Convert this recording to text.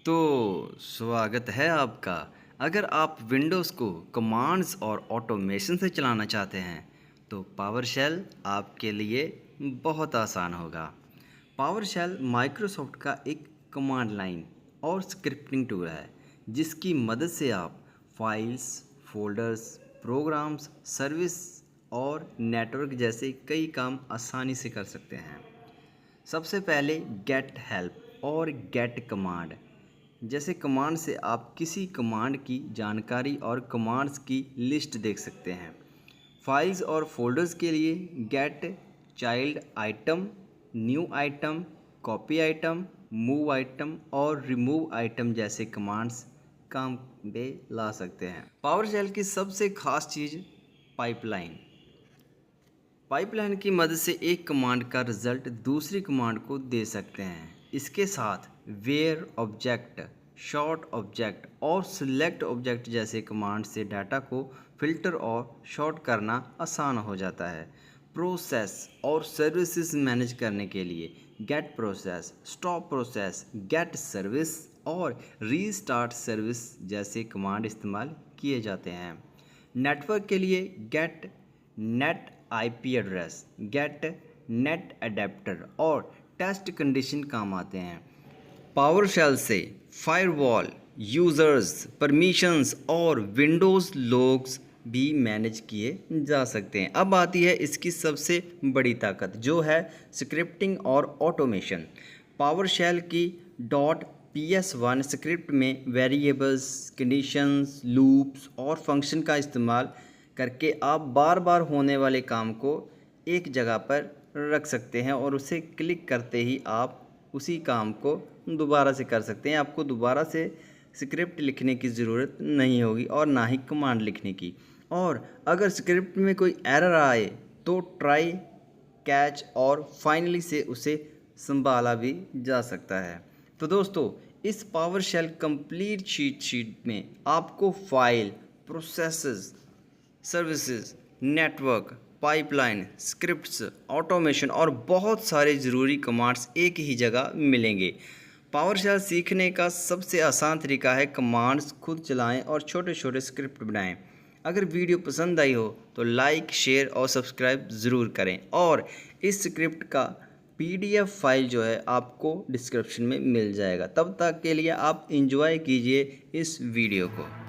तो स्वागत है आपका। अगर आप विंडोज़ को कमांड्स और ऑटोमेशन से चलाना चाहते हैं तो पावरशेल आपके लिए बहुत आसान होगा। पावरशेल माइक्रोसॉफ्ट का एक कमांड लाइन और स्क्रिप्टिंग टूल है जिसकी मदद से आप फाइल्स, फोल्डर्स, प्रोग्राम्स, सर्विस और नेटवर्क जैसे कई काम आसानी से कर सकते हैं। सबसे पहले गेट हेल्प और गेट कमांड जैसे कमांड से आप किसी कमांड की जानकारी और कमांड्स की लिस्ट देख सकते हैं। फाइल्स और फोल्डर्स के लिए get child item, new item, copy item, move item और रिमूव आइटम जैसे कमांड्स काम में ला सकते हैं। पावरशेल की सबसे खास चीज़ पाइपलाइन की मदद से एक कमांड का रिजल्ट दूसरी कमांड को दे सकते हैं। इसके साथ वेयर ऑब्जेक्ट, शॉर्ट ऑब्जेक्ट और सिलेक्ट ऑब्जेक्ट जैसे कमांड से डाटा को फिल्टर और शॉर्ट करना आसान हो जाता है। प्रोसेस और सर्विसेज मैनेज करने के लिए get process, stop process, get service और रीस्टार्ट सर्विस जैसे कमांड इस्तेमाल किए जाते हैं। नेटवर्क के लिए get net IP address, get net adapter और टेस्ट कंडीशन काम आते हैं। पावरशेल से फायरवॉल, यूज़र्स, परमिशंस और विंडोज़ लॉग्स भी मैनेज किए जा सकते हैं। अब आती है इसकी सबसे बड़ी ताकत जो है स्क्रिप्टिंग और ऑटोमेशन। पावरशेल की .ps1 स्क्रिप्ट में वेरिएबल्स, कंडीशंस, लूप्स और फंक्शन का इस्तेमाल करके आप बार बार होने वाले काम को एक जगह पर रख सकते हैं और उसे क्लिक करते ही आप उसी काम को दोबारा से कर सकते हैं। आपको दोबारा से स्क्रिप्ट लिखने की ज़रूरत नहीं होगी और ना ही कमांड लिखने की। और अगर स्क्रिप्ट में कोई एरर आए तो ट्राई, कैच और फाइनली से उसे संभाला भी जा सकता है। तो दोस्तों, इस पावरशेल कंप्लीट चीट शीट में आपको file, processes, services, network, pipeline, scripts, automation और बहुत सारे ज़रूरी कमांड्स एक ही जगह मिलेंगे। पावरशेल सीखने का सबसे आसान तरीका है कमांड्स खुद चलाएं और छोटे छोटे स्क्रिप्ट बनाएं। अगर वीडियो पसंद आई हो तो लाइक, शेयर और सब्सक्राइब ज़रूर करें और इस स्क्रिप्ट का PDF फाइल जो है आपको डिस्क्रिप्शन में मिल जाएगा। तब तक के लिए आप एंजॉय कीजिए इस वीडियो को।